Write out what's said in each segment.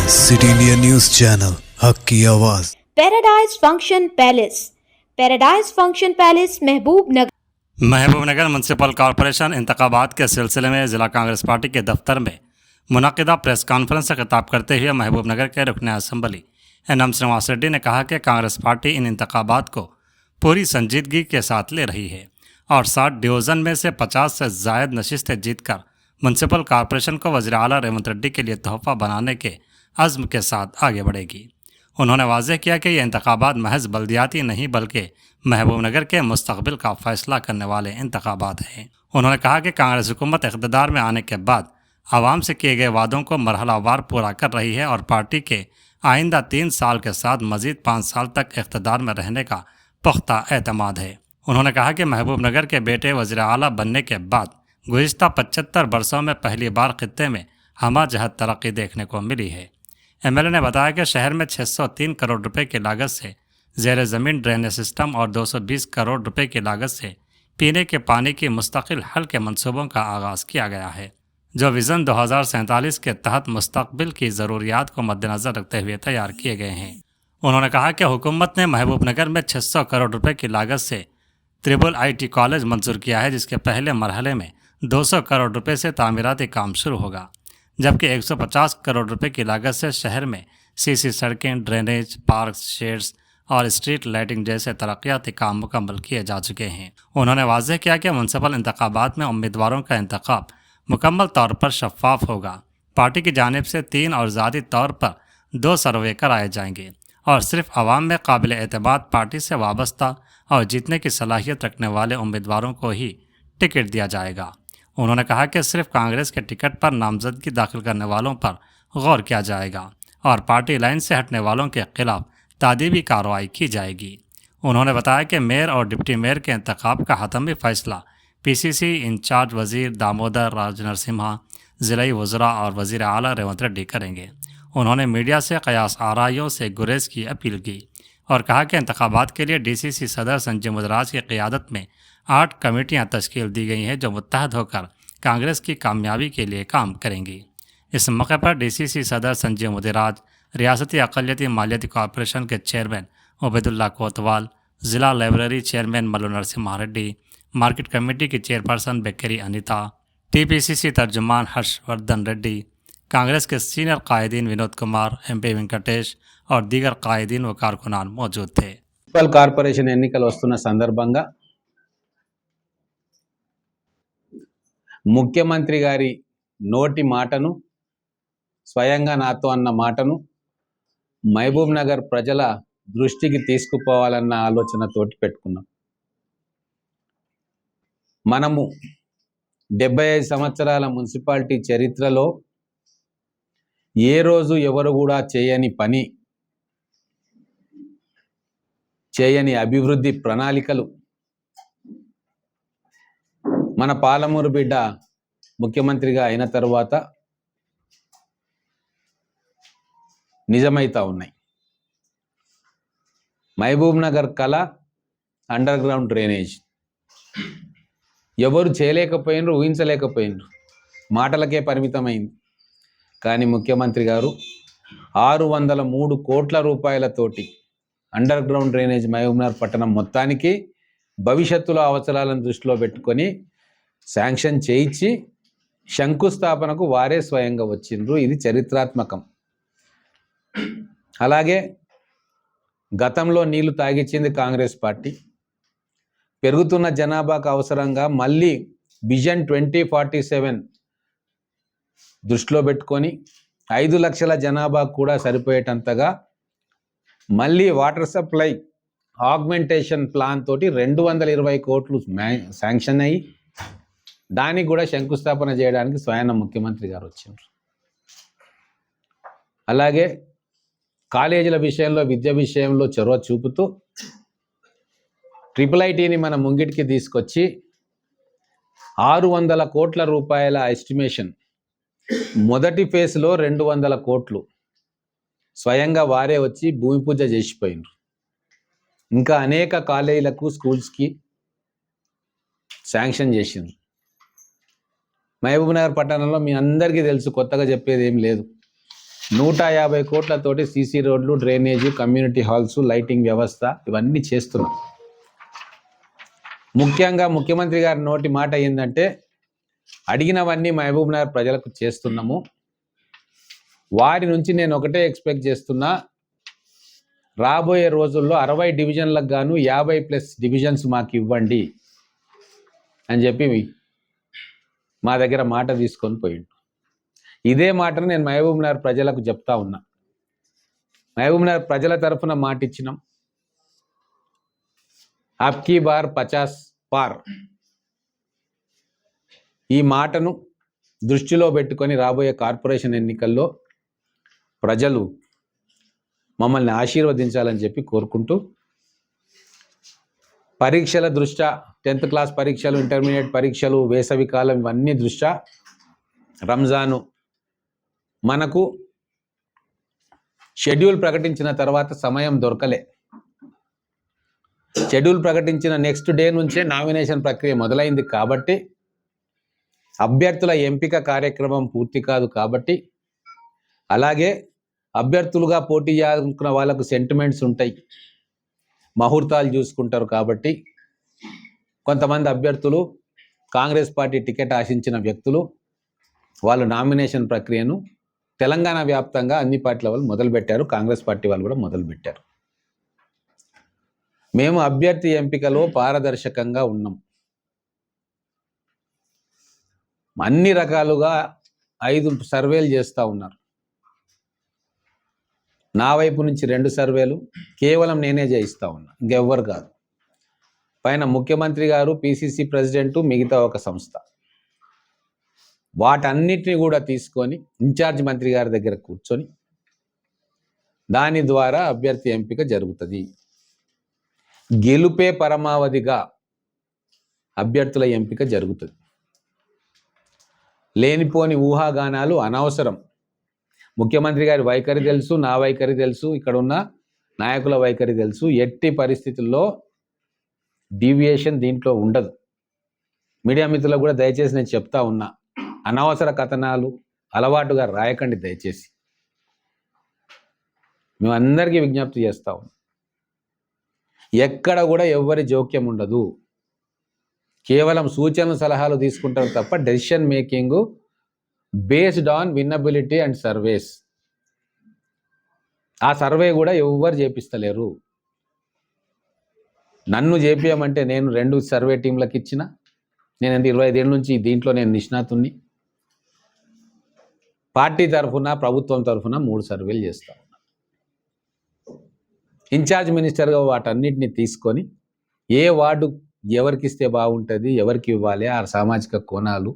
City India news channel हक की आवाज। Paradise function palace Mahbubnagar municipal corporation इंतखाबात के सिलसिले में ज़िला कांग्रेस पार्टी के दफ्तर में मुनक़िदा प्रेस कॉन्फ्रेंस से खिताब करते हुए महबूबनगर के रुकन असम्बली एनएम श्रीनिवास रेड्डी ने कहा कि कांग्रेस पार्टी इन इंतखाबात को पूरी संजीदगी के साथ ले रही है और 60 डिवीज़न में से 50 से ज़ायद नशिस्तें जीतकर म्यूनसिपल कॉरपोरेशन को वज़ीर आला रेवंत रेड्डी के लिए तोहफ़ा बनाने के अज़्म के साथ आगे बढ़ेगी। उन्होंने वाज़ेह किया कि ये इंतखाबात महज बल्दियाती नहीं बल्कि महबूबनगर के मुस्तक़बिल का फ़ैसला करने वाले इंतखाबात हैं। उन्होंने कहा कि कांग्रेस हुकूमत इक़्तिदार में आने के बाद आवाम से किए गए वादों को मरहलावार पूरा कर रही है और पार्टी के आइंदा 3 साल के साथ मज़ीद 5 साल तक इक़्तिदार में रहने का पुख्ता एतमाद है। उन्होंने कहा कि महबूबनगर के बेटे वज़ीर आला बनने के बाद गुज़िश्ता 75 बरसों में पहली बार खित्ते में हमा जहत तरक्की देखने को मिली है। एमएलए ने बताया कि शहर में 603 करोड़ रुपए की लागत से ज़ेर ज़मीन ड्रेनेज सिस्टम और 220 करोड़ रुपए की लागत से पीने के पानी की मुस्तकिल हल के मंसूबों का आगाज़ किया गया है, जो विज़न 2047 के तहत मुस्तकबिल की ज़रूरियात को मद्देनज़र रखते हुए तैयार किए गए हैं। उन्होंने कहा कि हुकूमत ने महबूबनगर में 600 करोड़ रुपए की लागत से ट्रिपल IT कॉलेज मंजूर किया है, जिसके पहले मरहले में 200 करोड़ रुपए से तामीराती काम शुरू होगा, जबकि 150 करोड़ रुपए की लागत से शहर में सीसी सड़कें, ड्रेनेज, पार्क्स, शेड्स और स्ट्रीट लाइटिंग जैसे तरक्याती काम मुकम्मल किए जा चुके हैं। उन्होंने वाज़ेह किया कि म्यूनसिपल इंतखाबात में उम्मीदवारों का इंतखाब मुकम्मल तौर पर शफाफ होगा। पार्टी की जानिब से 3 और ज़ाती तौर पर 2 सर्वे कराए जाएंगे और सिर्फ आवाम में काबिल एतमाद पार्टी से वाबस्ता और जीतने की सलाहियत रखने वाले उम्मीदवारों को ही टिकट दिया जाएगा। उन्होंने कहा कि सिर्फ कांग्रेस के टिकट पर नामजदगी दाखिल करने वालों पर गौर किया जाएगा और पार्टी लाइन से हटने वालों के खिलाफ तादीबी कार्रवाई की जाएगी। उन्होंने बताया कि मेयर और डिप्टी मेयर के इंतखाब का हतमी फैसला PCC इंचार्ज वज़ीर दामोदर राज नरसिम्हा, ज़िलाई वज़रा और वज़ीर आला रेवंत रेड्डी करेंगे। उन्होंने मीडिया से क़यास आराइयों से गुरेज की अपील की और कहा कि इंतखाबात के लिए DCC सदर संजय मुदराज की क़ियादत में 8 कमेटियां तश्कील दी गई हैं, जो मुत्तहद होकर कांग्रेस की कामयाबी के लिए काम करेंगी। इस मौके पर DCC सदर संजय मुदराज, रियासती अक़लियती मालियाती कॉरपोरेशन के चेयरमैन उबैदुल्ला कोतवाल, ज़िला library chairman Mallu Narasimha Reddy, market committee की चेयरपर्सन बेकरी अनिता, TPCC तर्जुमान हर्षवर्धन रेड्डी, कांग्रेस के सीनियर कायदीन विनोद कुमार, MP वेंकटेश और दीगर कायदीन व कारकुनान मौजूद थे। మున్సిపల్ కార్పొరేషన్ ఎన్నికలు వస్తున్న సందర్భంగా ముఖ్యమంత్రి గారి నోటి మాటను, స్వయంగా నాతో అన్న మాటను మహబూబ్ నగర్ ప్రజల దృష్టికి తీసుకుపోవాలన్న ఆలోచనతోటి పెట్టుకున్నాం. మనము 75 సంవత్సరాల మున్సిపాలిటీ చరిత్రలో ఏ రోజు ఎవరు కూడా చేయని పని, చేయని అభివృద్ధి ప్రణాళికలు మన పాలమూరు బిడ్డ ముఖ్యమంత్రిగా అయిన తర్వాత నిజమైతా ఉన్నాయి. మహబూబ్ నగర్ కళ అండర్ గ్రౌండ్ డ్రైనేజ్ ఎవరు చేయలేకపోయినరు, ఊహించలేకపోయినరు, మాటలకే పరిమితమైంది. కానీ ముఖ్యమంత్రి గారు 603 కోట్ల రూపాయలతోటి underground drainage Mahbubnagar పట్టణం మొత్తానికి భవిష్యత్తులో అవసరాలను దృష్టిలో పెట్టుకొని శాంక్షన్ చేయించి శంకుస్థాపనకు వారే స్వయంగా వచ్చిండ్రు. ఇది చరిత్రాత్మకం. అలాగే గతంలో నీళ్లు తాగిచ్చింది కాంగ్రెస్ పార్టీ. పెరుగుతున్న జనాభాకు అవసరంగా మళ్ళీ విజన్ 2047 దృష్టిలో పెట్టుకొని 5 లక్షల జనాభా కూడా సరిపోయేటంతగా మళ్ళీ వాటర్ సప్లై ఆగ్మెంటేషన్ ప్లాన్ తోటి 220 కోట్లు శాంక్షన్ అయ్యి దానికి కూడా శంకుస్థాపన చేయడానికి స్వయం ముఖ్యమంత్రి గారు వచ్చిండ్రు. అలాగే కాలేజీల విషయంలో, విద్య విషయంలో చొరవ చూపుతూ IIITని మన ముంగిటికి తీసుకొచ్చి 600 కోట్ల రూపాయల ఎస్టిమేషన్, మొదటి ఫేజ్లో 200 కోట్లు స్వయంగా వారే వచ్చి భూమి పూజ చేసిపోయినారు. ఇంకా అనేక కాలేజీలకు, స్కూల్స్కి శాంక్షన్ చేసిండ్రు. మహబూబ్ నగర్ పట్టణంలో మీ అందరికీ తెలుసు, కొత్తగా చెప్పేది ఏం లేదు, 150 కోట్లతోటి సీసీ రోడ్లు, డ్రైనేజీ, కమ్యూనిటీ హాల్స్, లైటింగ్ వ్యవస్థ ఇవన్నీ చేస్తున్నాం. ముఖ్యంగా ముఖ్యమంత్రి గారి నోటి మాట ఏంటంటే అడిగినవన్నీ మహబూబ్ నగర్ ప్రజలకు చేస్తున్నాము. వారి నుంచి నేను ఒకటే ఎక్స్పెక్ట్ చేస్తున్నా, రాబోయే రోజుల్లో 60 డివిజన్లకు గాను 50+ డివిజన్స్ మాకు ఇవ్వండి అని చెప్పి మా దగ్గర మాట తీసుకొని పోయిండు. ఇదే మాటను నేను మహబూబ్ నగర్ ప్రజలకు చెప్తా ఉన్నా. మహబూబ్ నగర్ ప్రజల తరఫున మాట ఇచ్చినాం. అబ్కీ బార్ 50 పార్ ఈ మాటను దృష్టిలో పెట్టుకొని రాబోయే కార్పొరేషన్ ఎన్నికల్లో ప్రజలు మమ్మల్ని ఆశీర్వదించాలని చెప్పి కోరుకుంటూ, పరీక్షల దృష్ట్యా 10th క్లాస్ పరీక్షలు, ఇంటర్మీడియట్ పరీక్షలు, వేసవి కాలం ఇవన్నీ దృష్ట్యా రంజాను మనకు షెడ్యూల్ ప్రకటించిన తర్వాత సమయం దొరకలే. షెడ్యూల్ ప్రకటించిన నెక్స్ట్ డే నుంచే నామినేషన్ ప్రక్రియ మొదలైంది కాబట్టి, అభ్యర్థుల ఎంపిక కార్యక్రమం పూర్తి కాదు కాబట్టి, అలాగే అభ్యర్థులుగా పోటీ చేయాలనుకున్న వాళ్ళకు సెంటిమెంట్స్ ఉంటాయి, ముహూర్తాలు చూసుకుంటారు కాబట్టి కొంతమంది అభ్యర్థులు, కాంగ్రెస్ పార్టీ టికెట్ ఆశించిన వ్యక్తులు వాళ్ళు నామినేషన్ ప్రక్రియను తెలంగాణ వ్యాప్తంగా అన్ని పార్టీల వాళ్ళు మొదలుపెట్టారు. కాంగ్రెస్ పార్టీ వాళ్ళు కూడా మొదలుపెట్టారు. మేము అభ్యర్థి ఎంపికలో పారదర్శకంగా ఉన్నాం. అన్ని రకాలుగా 5 సర్వేలు చేస్తూ ఉన్నారు. నా వైపు నుంచి 2 సర్వేలు కేవలం నేనే చేయిస్తూ ఉన్నా, ఇంకెవ్వరు కాదు. పైన ముఖ్యమంత్రి గారు, పిసిసి ప్రెసిడెంటు, మిగతా ఒక సంస్థ, వాటన్నిటిని కూడా తీసుకొని ఇన్ఛార్జ్ మంత్రి గారి దగ్గర కూర్చొని దాని ద్వారా అభ్యర్థి ఎంపిక జరుగుతుంది. గెలుపే పరమావధిగా అభ్యర్థుల ఎంపిక జరుగుతుంది. లేనిపోని ఊహాగానాలు అనవసరం. ముఖ్యమంత్రి గారి వైఖరి తెలుసు, నా వైఖరి తెలుసు, ఇక్కడ ఉన్న నాయకుల వైఖరి తెలుసు. ఎట్టి పరిస్థితుల్లో డీవియేషన్ దీంట్లో ఉండదు. మీడియా మిత్రులకు కూడా దయచేసి నేను చెప్తా ఉన్నా, అనవసర కథనాలు అలవాటుగా రాయకండి దయచేసి. మేమందరికీ విజ్ఞప్తి చేస్తా ఉన్నాం, ఎక్కడ కూడా ఎవ్వరి జోక్యం ఉండదు. కేవలం సూచనలు, సలహాలు తీసుకుంటారు తప్ప decision making based on winnability and surveys. ఆ సర్వే కూడా ఎవ్వరు చేపిస్తలేరు. నన్ను చేపియమంటే నేను 2 సర్వే టీంలకు ఇచ్చిన. నేను 25 ఏళ్ళ నుంచి దీంట్లో నేను నిష్ణాతుని. పార్టీ తరఫున, ప్రభుత్వం తరఫున 3 సర్వేలు చేస్తా ఉన్నా. ఇన్ఛార్జ్ మినిస్టర్గా వాటన్నిటిని తీసుకొని ఏ వార్డు ఎవరికి ఇస్తే బాగుంటుంది, ఎవరికి ఇవ్వాలి, ఆ సామాజిక కోణాలు,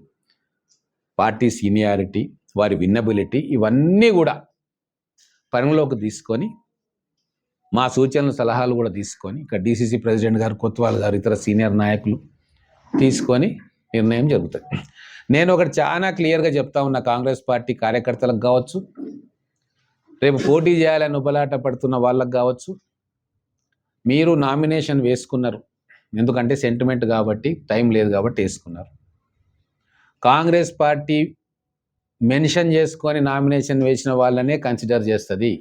పార్టీ సీనియారిటీ, వారి విన్నబిలిటీ ఇవన్నీ కూడా పరిగణలోకి తీసుకొని, మా సూచనలు, సలహాలు కూడా తీసుకొని, ఇక్కడ డిసిసి ప్రెసిడెంట్ గారు, కొత్వాల్ గారు, ఇతర సీనియర్ నాయకులు తీసుకొని నిర్ణయం జరుగుతుంది. నేను ఒకటి చాలా క్లియర్గా చెప్తా ఉన్నా, కాంగ్రెస్ పార్టీ కార్యకర్తలకు కావచ్చు, రేపు పోటీ చేయాలని ఉబలాట పడుతున్న వాళ్ళకు కావచ్చు, మీరు నామినేషన్ వేసుకున్నారు, ఎందుకంటే సెంటిమెంట్ కాబట్టి, టైం లేదు కాబట్టి వేసుకున్నారు. కాంగ్రెస్ పార్టీ మెన్షన్ చేసుకొని నామినేషన్ వేసిన వాళ్ళనే కన్సిడర్ చేస్తుంది.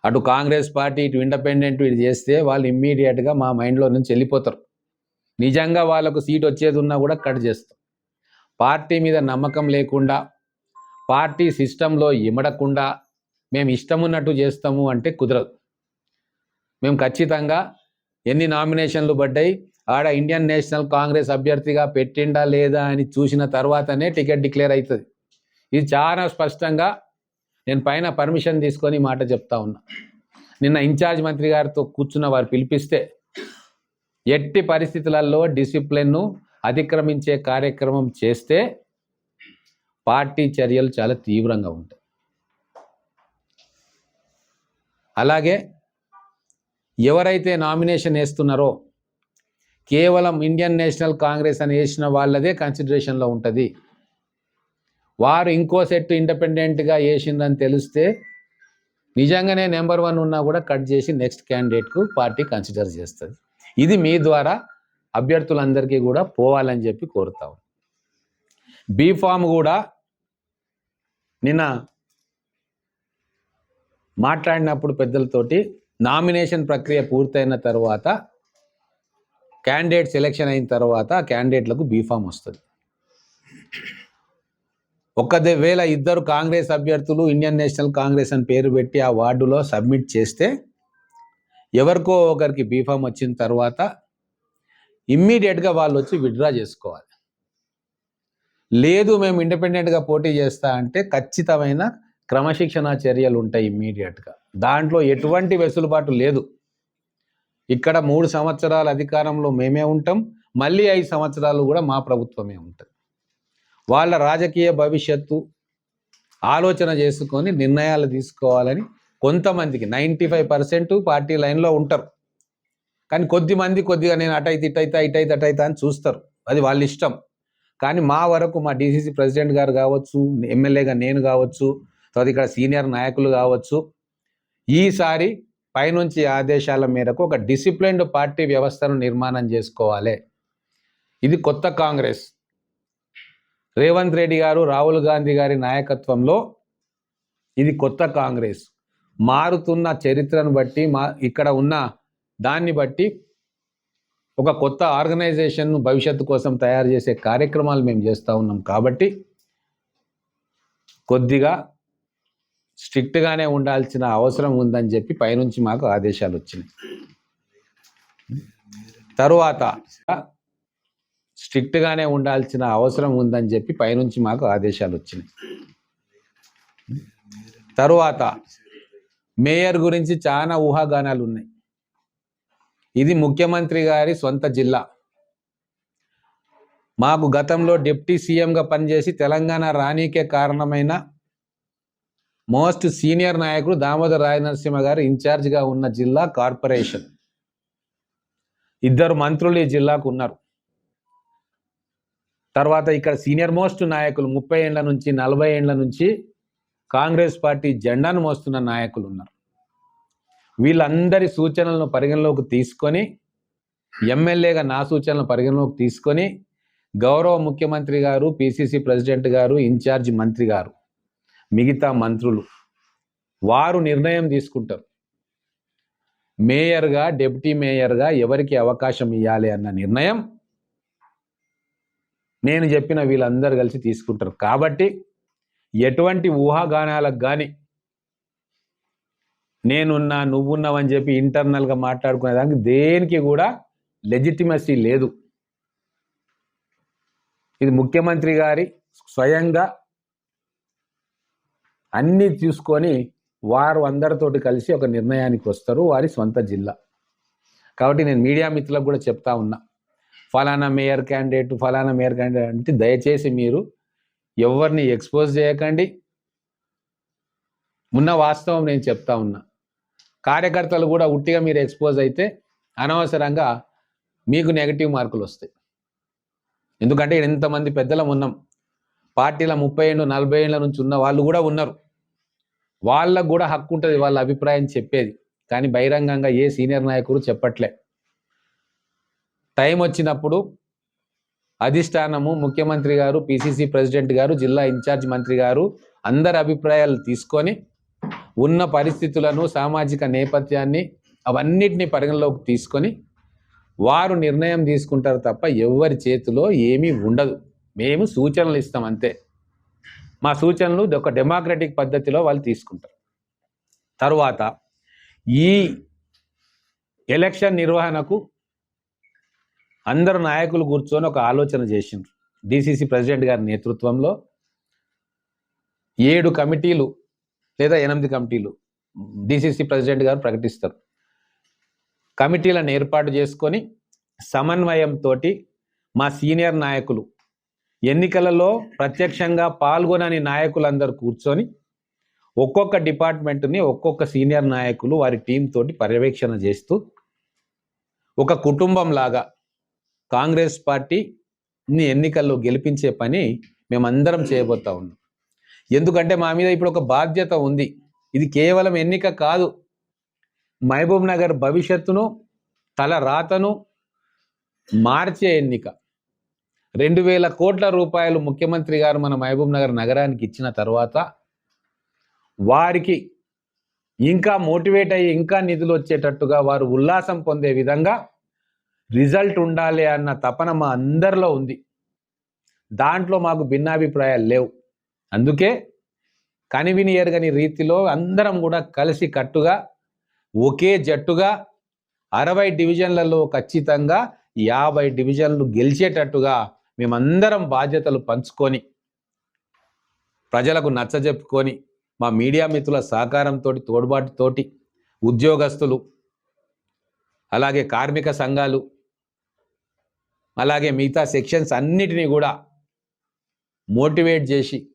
అటు కాంగ్రెస్ పార్టీ, ఇటు ఇండిపెండెంట్ ఇటు చేస్తే వాళ్ళు ఇమ్మీడియట్గా మా మైండ్లో నుంచి వెళ్ళిపోతారు. నిజంగా వాళ్ళకు సీట్ వచ్చేది ఉన్నా కూడా కట్ చేస్తాం. పార్టీ మీద నమ్మకం లేకుండా, పార్టీ సిస్టంలో ఇమడకుండా మేము ఇష్టం ఉన్నట్టు చేస్తాము అంటే కుదరదు. మేము ఖచ్చితంగా ఎన్ని నామినేషన్లు పడ్డాయి, ఆడ ఇండియన్ నేషనల్ కాంగ్రెస్ అభ్యర్థిగా పెట్టిండా లేదా అని చూసిన తర్వాతనే టికెట్ డిక్లేర్ అవుతుంది. ఇది చాలా స్పష్టంగా నేను పైన పర్మిషన్ తీసుకొని మాట చెప్తా ఉన్నా. నిన్న ఇన్ఛార్జ్ మంత్రి గారితో కూర్చున్న వారు పిలిపిస్తే ఎట్టి పరిస్థితులలో డిసిప్లిన్ను అతిక్రమించే కార్యక్రమం చేస్తే పార్టీ చర్యలు చాలా తీవ్రంగా ఉంటాయి. అలాగే ఎవరైతే నామినేషన్ వేస్తున్నారో కేవలం ఇండియన్ నేషనల్ కాంగ్రెస్ అని వేసిన వాళ్ళదే కన్సిడరేషన్లో ఉంటుంది. వారు ఇంకో సెట్ ఇండిపెండెంట్గా వేసిందని తెలిస్తే నిజంగానే నెంబర్ 1 ఉన్నా కూడా కట్ చేసి నెక్స్ట్ క్యాండిడేట్కు పార్టీ కన్సిడర్ చేస్తుంది. ఇది మీ ద్వారా అభ్యర్థులందరికీ కూడా పోవాలని చెప్పి కోరుతాం. బీ ఫామ్ కూడా నిన్న మాట్లాడినప్పుడు పెద్దలతోటి నామినేషన్ ప్రక్రియ పూర్తయిన తర్వాత క్యాండిడేట్ సెలెక్షన్ అయిన తర్వాత ఆ క్యాండిడేట్లకు బీఫామ్ వస్తుంది. ఒకవేళ ఇద్దరు కాంగ్రెస్ అభ్యర్థులు ఇండియన్ నేషనల్ కాంగ్రెస్ అని పేరు పెట్టి ఆ వార్డులో సబ్మిట్ చేస్తే ఎవరికో ఒకరికి బీఫామ్ వచ్చిన తర్వాత ఇమ్మీడియట్గా వాళ్ళు వచ్చి విత్డ్రా చేసుకోవాలి. లేదు మేము ఇండిపెండెంట్గా పోటీ చేస్తా అంటే ఖచ్చితమైన క్రమశిక్షణ చర్యలు ఉంటాయి ఇమ్మీడియట్గా. దాంట్లో ఎటువంటి వెసులుబాటు లేదు. ఇక్కడ 3 సంవత్సరాల అధికారంలో మేమే ఉంటాం, మళ్ళీ 5 సంవత్సరాలు కూడా మా ప్రభుత్వమే ఉంటుంది. వాళ్ళ రాజకీయ భవిష్యత్తు ఆలోచన చేసుకొని నిర్ణయాలు తీసుకోవాలని కొంతమందికి 95% పార్టీ లైన్లో ఉంటారు. కానీ కొద్దిగా నేను అటైతే ఇటైతే అని చూస్తారు. అది వాళ్ళ ఇష్టం. కానీ మా వరకు మా డీసీసీ ప్రెసిడెంట్ గారు కావచ్చు, ఎమ్మెల్యేగా నేను కావచ్చు, తర్వాత ఇక్కడ సీనియర్ నాయకులు కావచ్చు, ఈసారి పైనుంచి ఆదేశాల మేరకు ఒక డిసిప్లిన్డ్ పార్టీ వ్యవస్థను నిర్మాణం చేసుకోవాలి. ఇది కొత్త కాంగ్రెస్. రేవంత్ రెడ్డి గారు, రాహుల్ గాంధీ గారి నాయకత్వంలో ఇది కొత్త కాంగ్రెస్. మారుతున్న చరిత్రను బట్టి ఇక్కడ ఉన్న దాన్ని బట్టి ఒక కొత్త ఆర్గనైజేషన్ను భవిష్యత్తు కోసం తయారు చేసే కార్యక్రమాలు మేము చేస్తూ ఉన్నాం. కాబట్టి కొద్దిగా స్ట్రిక్ట్గానే ఉండాల్సిన అవసరం ఉందని చెప్పి పైనుంచి మాకు ఆదేశాలు వచ్చినాయి. తరువాత స్ట్రిక్ట్గానే ఉండాల్సిన అవసరం ఉందని చెప్పి పైనుంచి మాకు ఆదేశాలు వచ్చినాయి. తరువాత మేయర్ గురించి చాలా ఊహాగానాలు ఉన్నాయి. ఇది ముఖ్యమంత్రి గారి సొంత జిల్లా. మాకు గతంలో డిప్యూటీ సీఎంగా పనిచేసి తెలంగాణ రానీకే కారణమైన మోస్ట్ సీనియర్ నాయకుడు దామోదర్ రాజనరసింహ గారు ఇన్ఛార్జిగా ఉన్న జిల్లా కార్పొరేషన్. 2 మంత్రులు ఈ జిల్లాకు ఉన్నారు. తర్వాత ఇక్కడ సీనియర్ మోస్ట్ నాయకులు 30 ఏళ్ల నుంచి 40 ఏళ్ల నుంచి కాంగ్రెస్ పార్టీ జెండాను మోస్తున్న నాయకులు ఉన్నారు. వీళ్ళందరి సూచనలను పరిగణలోకి తీసుకొని, ఎమ్మెల్యేగా నా సూచనలను పరిగణలోకి తీసుకొని గౌరవ ముఖ్యమంత్రి గారు, పిసిసి ప్రెసిడెంట్ గారు, ఇన్ఛార్జి మంత్రి గారు, మిగతా మంత్రులు వారు నిర్ణయం తీసుకుంటారు. మేయర్గా, డిప్యూటీ మేయర్గా ఎవరికి అవకాశం ఇవ్వాలి అన్న నిర్ణయం నేను చెప్పిన వీళ్ళందరూ కలిసి తీసుకుంటారు. కాబట్టి ఎటువంటి ఊహాగానాలకు కానీ నేనున్నా నువ్వున్నావని చెప్పి ఇంటర్నల్గా మాట్లాడుకునే దానికి దేనికి కూడా లెజిటిమసీ లేదు. ఇది ముఖ్యమంత్రి గారి స్వయంగా అన్నీ చూసుకొని వారు అందరితోటి కలిసి ఒక నిర్ణయానికి వస్తారు, వారి సొంత జిల్లా. కాబట్టి నేను మీడియా మిత్రులకు కూడా చెప్తా ఉన్నా, ఫలానా మేయర్ క్యాండిడేట్ అంటే దయచేసి మీరు ఎవరిని ఎక్స్పోజ్ చేయకండి. ఉన్న వాస్తవం నేను చెప్తా ఉన్నా. కార్యకర్తలు కూడా ఉట్టిగా మీరు ఎక్స్పోజ్ అయితే అనవసరంగా మీకు నెగటివ్ మార్కులు వస్తాయి. ఎందుకంటే ఎంతమంది పెద్దలం ఉన్నాం, పార్టీల 30 ఏళ్ళు 40 ఏళ్ళ నుంచి ఉన్న వాళ్ళు కూడా ఉన్నారు. వాళ్ళకు కూడా హక్కు ఉంటుంది వాళ్ళ అభిప్రాయం చెప్పేది. కానీ బహిరంగంగా ఏ సీనియర్ నాయకుడు చెప్పట్లే. టైం వచ్చినప్పుడు అధిష్టానము, ముఖ్యమంత్రి గారు, పిసిసి ప్రెసిడెంట్ గారు, జిల్లా ఇన్ఛార్జ్ మంత్రి గారు అందరి అభిప్రాయాలు తీసుకొని ఉన్న పరిస్థితులను, సామాజిక నేపథ్యాన్ని అవన్నిటిని పరిగణలోకి తీసుకొని వారు నిర్ణయం తీసుకుంటారు తప్ప ఎవరి చేతిలో ఏమీ ఉండదు. మేము సూచనలు ఇస్తాం అంతే. మా సూచనలు ఒక డెమోక్రటిక్ పద్ధతిలో వాళ్ళు తీసుకుంటారు. తరువాత ఈ ఎలక్షన్ నిర్వహణకు అందరు నాయకులు కూర్చొని ఒక ఆలోచన చేసిండ్రు. డిసిసి ప్రెసిడెంట్ గారి నేతృత్వంలో 7 కమిటీలు లేదా 8 కమిటీలు డిసిసి ప్రెసిడెంట్ గారు ప్రకటిస్తారు. కమిటీలను ఏర్పాటు చేసుకొని సమన్వయంతో మా సీనియర్ నాయకులు, ఎన్నికలలో ప్రత్యక్షంగా పాల్గొనని నాయకులందరూ కూర్చొని ఒక్కొక్క డిపార్ట్మెంట్ని ఒక్కొక్క సీనియర్ నాయకులు వారి టీం తోటి పర్యవేక్షణ చేస్తూ ఒక కుటుంబం లాగా కాంగ్రెస్ పార్టీని ఎన్నికల్లో గెలిపించే పని మేమందరం చేయబోతా ఉన్నాం. ఎందుకంటే మా మీద ఇప్పుడు ఒక బాధ్యత ఉంది. ఇది కేవలం ఎన్నిక కాదు, మహబూబ్ నగర్ భవిష్యత్తును, తల రాతను మార్చే ఎన్నిక. 2000 కోట్ల రూపాయలు ముఖ్యమంత్రి గారు మన మహబూబ్ నగర్ నగరానికి ఇచ్చిన తర్వాత వారికి ఇంకా మోటివేట్ అయ్యి ఇంకా నిధులు వచ్చేటట్టుగా వారు ఉల్లాసం పొందే విధంగా రిజల్ట్ ఉండాలి అన్న తపన మా అందరిలో ఉంది. దాంట్లో మాకు భిన్నాభిప్రాయాలు లేవు. అందుకే కనివిని ఎరగని రీతిలో అందరం కూడా కలిసి కట్టుగా ఒకే జట్టుగా 60 డివిజన్లలో ఖచ్చితంగా 50 డివిజన్లు గెలిచేటట్టుగా మేమందరం బాధ్యతలు పంచుకొని ప్రజలకు నచ్చజెప్పుకొని మా మీడియా మిత్రుల సహకారంతో తోడ్బాటుతోటి ఉద్యోగస్తులు అలాగే కార్మిక సంఘాలు అలాగే మిగతా సెక్షన్స్ అన్నిటినీ కూడా మోటివేట్ చేసి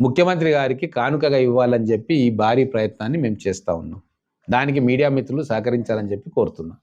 ముఖ్యమంత్రి గారికి కానుకగా ఇవ్వాలని చెప్పి ఈ భారీ ప్రయత్నాన్ని మేము చేస్తూ ఉన్నాం. దానికి మీడియా మిత్రులు సహకరించాలని చెప్పి కోరుతున్నాం.